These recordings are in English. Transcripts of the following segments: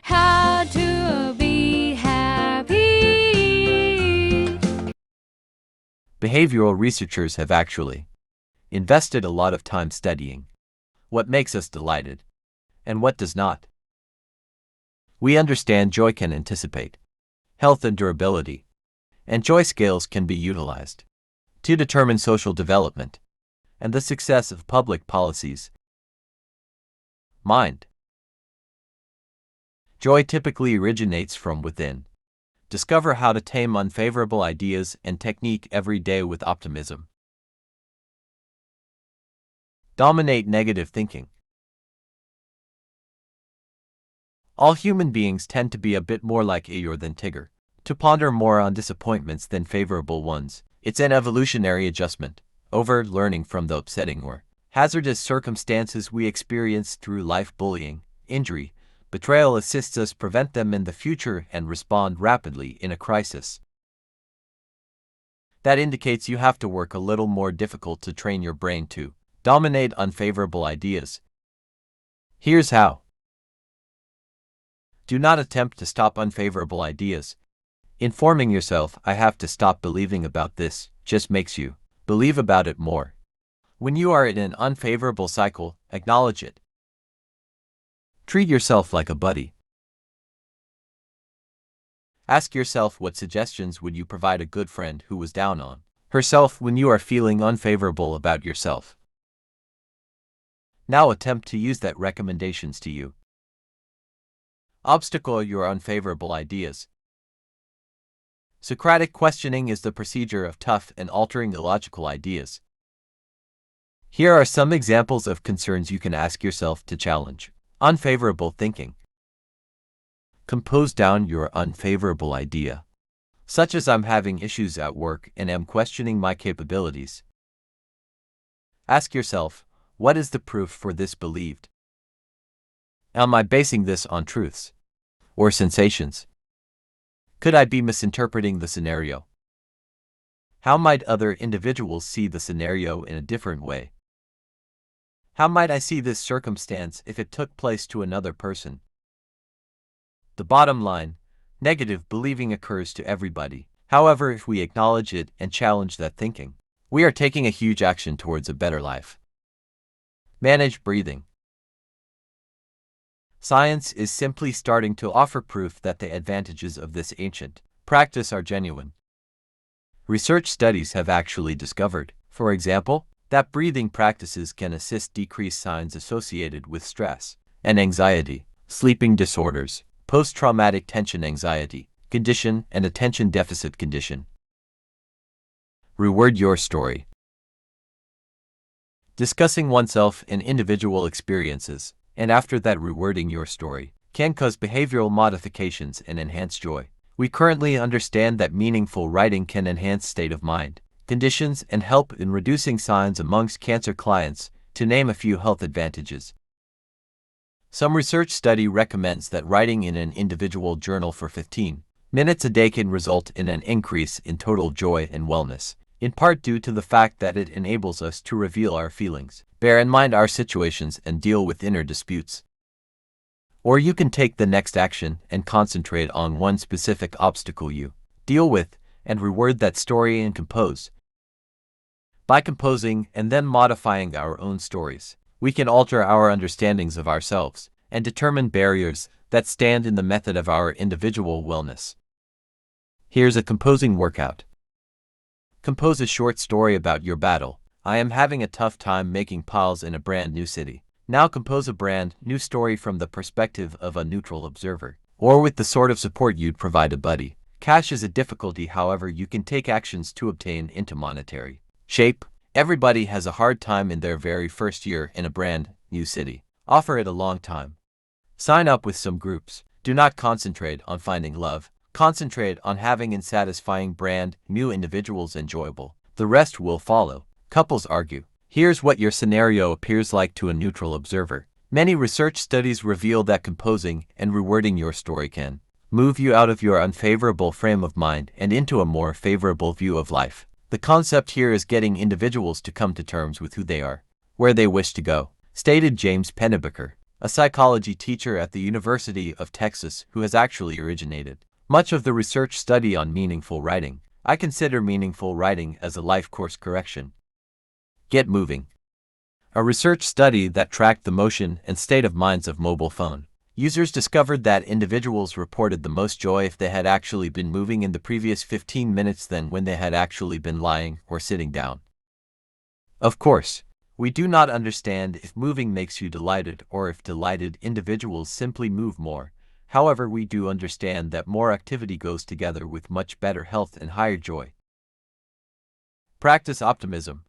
How to be happy. Behavioral researchers have actually invested a lot of time studying what makes us delighted and what does not. We understand joy can anticipate health and durability, and joy scales can be utilized to determine social development and the success of public policies. Mind. Joy typically originates from within. Discover how to tame unfavorable ideas and technique every day with optimism. Dominate negative thinking. All human beings tend to be a bit more like Eeyore than Tigger, to ponder more on disappointments than favorable ones. It's an evolutionary adjustment, over learning from the upsetting or hazardous circumstances we experience through life. Bullying, injury, betrayal assists us prevent them in the future and respond rapidly in a crisis. That indicates you have to work a little more difficult to train your brain to dominate unfavorable ideas. Here's how. Do not attempt to stop unfavorable ideas. Informing yourself, I have to stop believing about this, just makes you believe about it more. When you are in an unfavorable cycle, acknowledge it. Treat yourself like a buddy. Ask yourself, what suggestions would you provide a good friend who was down on herself when you are feeling unfavorable about yourself? Now attempt to use that recommendations to you. Obstacle your unfavorable ideas. Socratic questioning is the procedure of tough and altering illogical ideas. Here are some examples of concerns you can ask yourself to challenge unfavorable thinking. Compose down your unfavorable idea, such as I'm having issues at work and am questioning my capabilities. Ask yourself, what is the proof for this believed? Am I basing this on truths or sensations? Could I be misinterpreting the scenario? How might other individuals see the scenario in a different way? How might I see this circumstance if it took place to another person? The bottom line, negative believing occurs to everybody. However, if we acknowledge it and challenge that thinking, we are taking a huge action towards a better life. Manage breathing. Science is simply starting to offer proof that the advantages of this ancient practice are genuine. Research studies have actually discovered, for example, that breathing practices can assist decrease signs associated with stress and anxiety, sleeping disorders, post-traumatic tension anxiety condition, and attention deficit condition. Reword your story. Discussing oneself and individual experiences, and after that rewording your story, can cause behavioral modifications and enhance joy. We currently understand that meaningful writing can enhance state of mind conditions and help in reducing signs amongst cancer clients, to name a few health advantages. Some research study recommends that writing in an individual journal for 15 minutes a day can result in an increase in total joy and wellness, in part due to the fact that it enables us to reveal our feelings, bear in mind our situations, and deal with inner disputes. Or you can take the next action and concentrate on one specific obstacle you deal with, and reword that story and compose. By composing and then modifying our own stories, we can alter our understandings of ourselves and determine barriers that stand in the method of our individual wellness. Here's a composing workout. Compose a short story about your battle. I am having a tough time making piles in a brand new city. Now compose a brand new story from the perspective of a neutral observer, or with the sort of support you'd provide a buddy. Cash is a difficulty, however, you can take actions to obtain into monetary shape. Everybody has a hard time in their very first year in a brand new city. Offer it a long time. Sign up with some groups. Do not concentrate on finding love. Concentrate on having and satisfying brand new individuals enjoyable. The rest will follow. Couples argue. Here's what your scenario appears like to a neutral observer. Many research studies reveal that composing and rewording your story can move you out of your unfavorable frame of mind and into a more favorable view of life. The concept here is getting individuals to come to terms with who they are, where they wish to go, stated James Pennebaker, a psychology teacher at the University of Texas who has actually originated much of the research study on meaningful writing. I consider meaningful writing as a life course correction. Get moving. A research study that tracked the motion and state of minds of mobile phone users discovered that individuals reported the most joy if they had actually been moving in the previous 15 minutes than when they had actually been lying or sitting down. Of course, we do not understand if moving makes you delighted or if delighted individuals simply move more. However, we do understand that more activity goes together with much better health and higher joy. Practice optimism.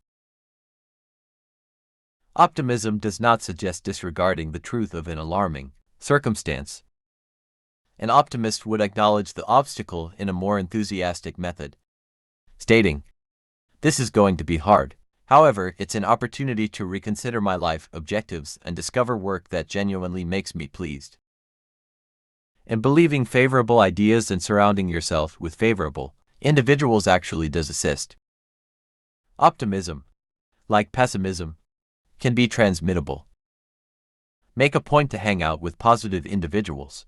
Optimism does not suggest disregarding the truth of an alarming circumstance. An optimist would acknowledge the obstacle in a more enthusiastic method, stating, "This is going to be hard. However, it's an opportunity to reconsider my life objectives and discover work that genuinely makes me pleased." And believing favorable ideas and surrounding yourself with favorable individuals actually does assist. Optimism, like pessimism, can be transmittable. Make a point to hang out with positive individuals.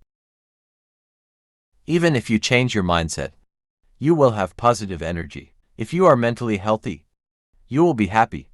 Even if you change your mindset, you will have positive energy. If you are mentally healthy, you will be happy.